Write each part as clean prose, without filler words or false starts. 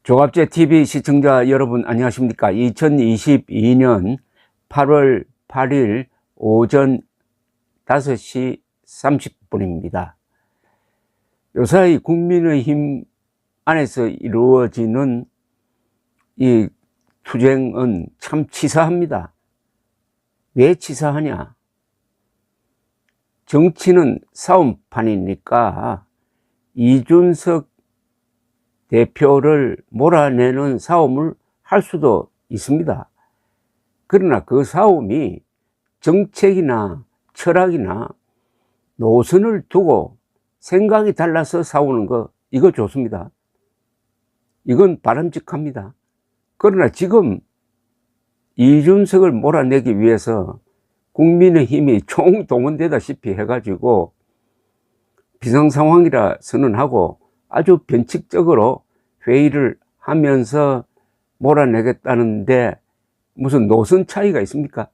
조갑제 TV 시청자 여러분 안녕하십니까? 2022년 8월 8일 오전 5시 30분입니다. 요사이 국민의힘 안에서 이루어지는 이 투쟁은 참 치사합니다. 왜 치사하냐? 정치는 싸움판이니까 이준석 대표를 몰아내는 싸움을 할 수도 있습니다. 그러나 그 싸움이 정책이나 철학이나 노선을 두고 생각이 달라서 싸우는 거, 이거 좋습니다. 이건 바람직합니다. 그러나 지금 이준석을 몰아내기 위해서 국민의힘이 총동원되다시피 해가지고 비상상황이라 선언하고 아주 변칙적으로 회의를 하면서 몰아내겠다는데 무슨 노선 차이가 있습니까?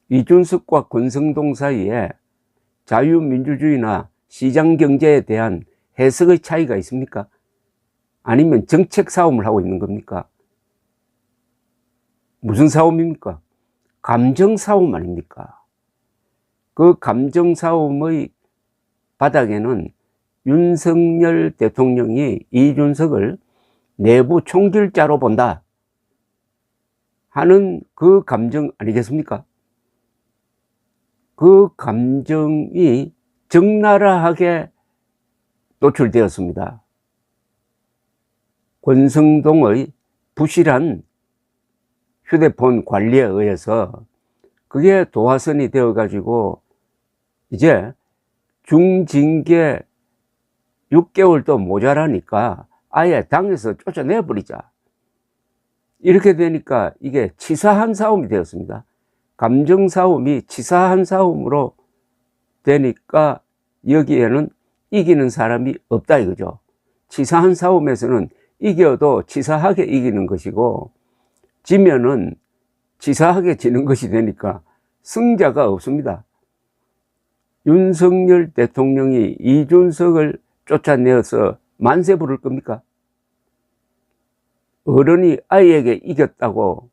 이준석과 권성동 사이에 자유민주주의나 시장경제에 대한 해석의 차이가 있습니까? 아니면 정책 싸움을 하고 있는 겁니까? 무슨 싸움입니까? 감정 싸움 아닙니까? 그 감정 싸움의 바닥에는 윤석열 대통령이 이준석을 내부 총질자로 본다 하는 그 감정 아니겠습니까? 그 감정이 적나라하게 노출되었습니다. 권성동의 부실한 휴대폰 관리에 의해서 그게 도화선이 되어 가지고 이제 중징계 6개월도 모자라니까 아예 당에서 쫓아내버리자. 이렇게 되니까 이게 치사한 싸움이 되었습니다. 감정 싸움이 치사한 싸움으로 되니까 여기에는 이기는 사람이 없다 이거죠. 치사한 싸움에서는 이겨도 치사하게 이기는 것이고 지면은 치사하게 지는 것이 되니까 승자가 없습니다. 윤석열 대통령이 이준석을 쫓아내어서 만세 부를 겁니까? 어른이 아이에게 이겼다고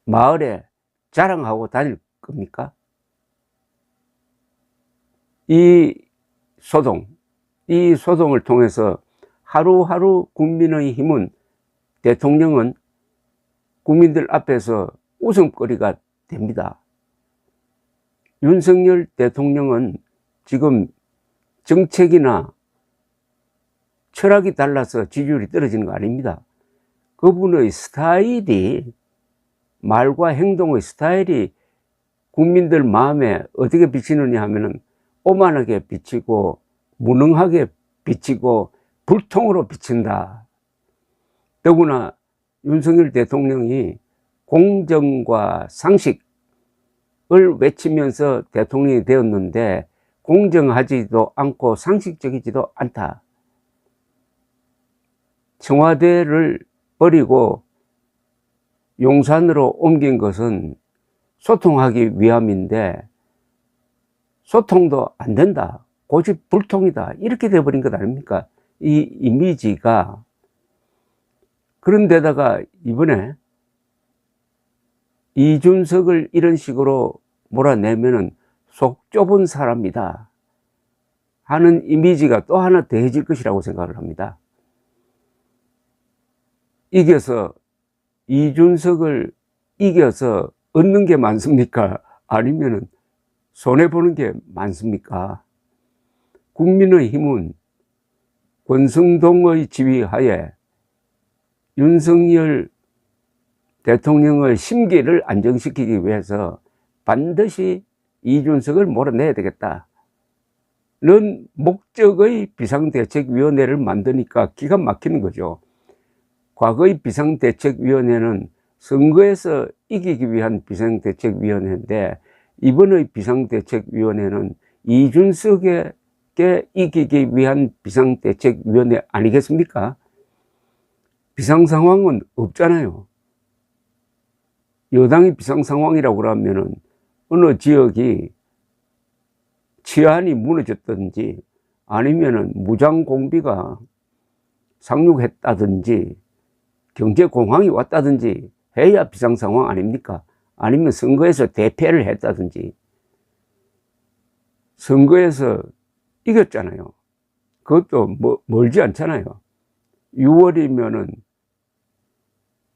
마을에 자랑하고 다닐 겁니까? 이 소동을 통해서 하루하루 국민의힘은, 대통령은 국민들 앞에서 웃음거리가 됩니다. 윤석열 대통령은 지금 정책이나 철학이 달라서 지지율이 떨어지는 거 아닙니다. 그분의 스타일이, 말과 행동의 스타일이 국민들 마음에 어떻게 비치느냐 하면은 오만하게 비치고 무능하게 비치고 불통으로 비친다. 더구나 윤석열 대통령이 공정과 상식을 외치면서 대통령이 되었는데 공정하지도 않고 상식적이지도 않다. 청와대를 버리고 용산으로 옮긴 것은 소통하기 위함인데 소통도 안 된다. 고집불통이다. 이렇게 돼버린 것 아닙니까? 이 이미지가. 그런데다가 이번에 이준석을 이런 식으로 몰아내면은 속 좁은 사람이다 하는 이미지가 또 하나 더해질 것이라고 생각을 합니다. 이준석을 이겨서 얻는 게 많습니까? 아니면은 손해보는 게 많습니까? 국민의힘은 권성동의 지휘하에 윤석열 대통령의 심기를 안정시키기 위해서 반드시 이준석을 몰아내야 되겠다는 목적의 비상대책위원회를 만드니까 기가 막히는 거죠. 과거의 비상대책위원회는 선거에서 이기기 위한 비상대책위원회인데 이번의 비상대책위원회는 이준석에게 이기기 위한 비상대책위원회 아니겠습니까? 비상상황은 없잖아요. 여당이 비상상황이라고 그러면은 어느 지역이 치안이 무너졌든지 아니면은 무장공비가 상륙했다든지 경제 공황이 왔다든지 해야 비상상황 아닙니까? 아니면 선거에서 대패를 했다든지. 선거에서 이겼잖아요. 그것도 멀지 않잖아요. 6월이면은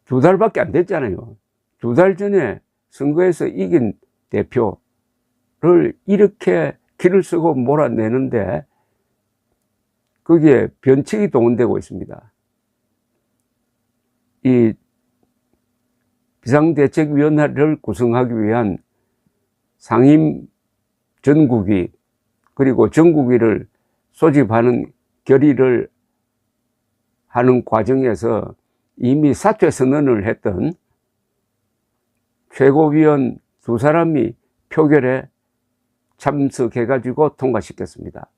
2달밖에 안 됐잖아요. 2달 전에 선거에서 이긴 대표를 이렇게 길을 쓰고 몰아내는데 거기에 변칙이 동원되고 있습니다. 이 비상대책위원회를 구성하기 위한 상임 전국위 그리고 전국위를 소집하는 결의를 하는 과정에서 이미 사퇴 선언을 했던 최고위원 2사람이 표결에 참석해가지고 통과시켰습니다.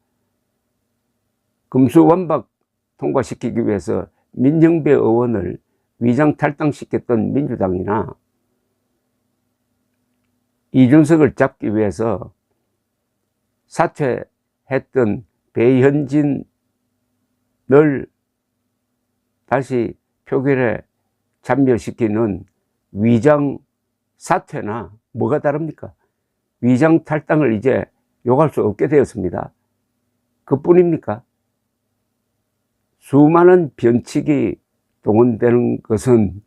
금수완박 통과시키기 위해서 민정배 의원을 위장 탈당시켰던 민주당이나 이준석을 잡기 위해서 사퇴했던 배현진을 다시 표결에 참여시키는 위장 사퇴나 뭐가 다릅니까? 위장 탈당을 이제 요구할 수 없게 되었습니다. 그뿐입니까? 수많은 변칙이 동원되는 것은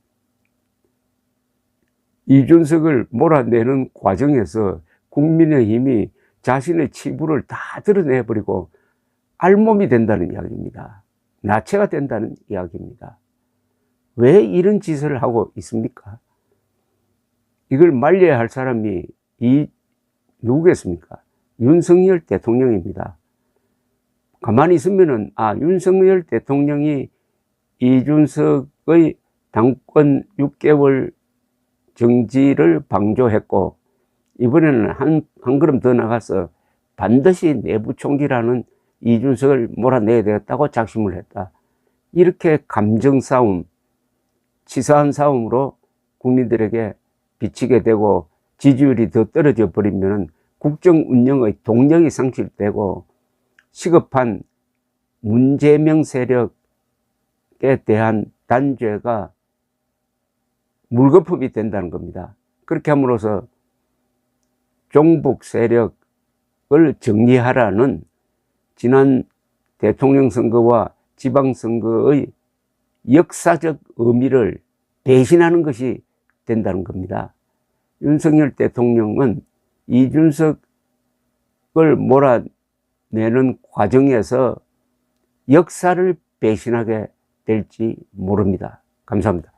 이준석을 몰아내는 과정에서 국민의힘이 자신의 치부를 다 드러내버리고 알몸이 된다는 이야기입니다. 나체가 된다는 이야기입니다. 왜 이런 짓을 하고 있습니까? 이걸 말려야 할 사람이 누구겠습니까? 윤석열 대통령입니다. 가만히 있으면은, 윤석열 대통령이 이준석의 당권 6개월 정지를 방조했고, 이번에는 한 걸음 더 나가서 반드시 내부 총질하는 이준석을 몰아내야 되겠다고 작심을 했다. 이렇게 감정 싸움, 치사한 싸움으로 국민들에게 비치게 되고 지지율이 더 떨어져 버리면 국정 운영의 동력이 상실되고 시급한 문재명 세력에 대한 단죄가 물거품이 된다는 겁니다. 그렇게 함으로써 종북 세력을 정리하라는 지난 대통령 선거와 지방선거의 역사적 의미를 배신하는 것이 된다는 겁니다. 윤석열 대통령은 이준석을 몰아내는 과정에서 역사를 배신하게 될지 모릅니다. 감사합니다.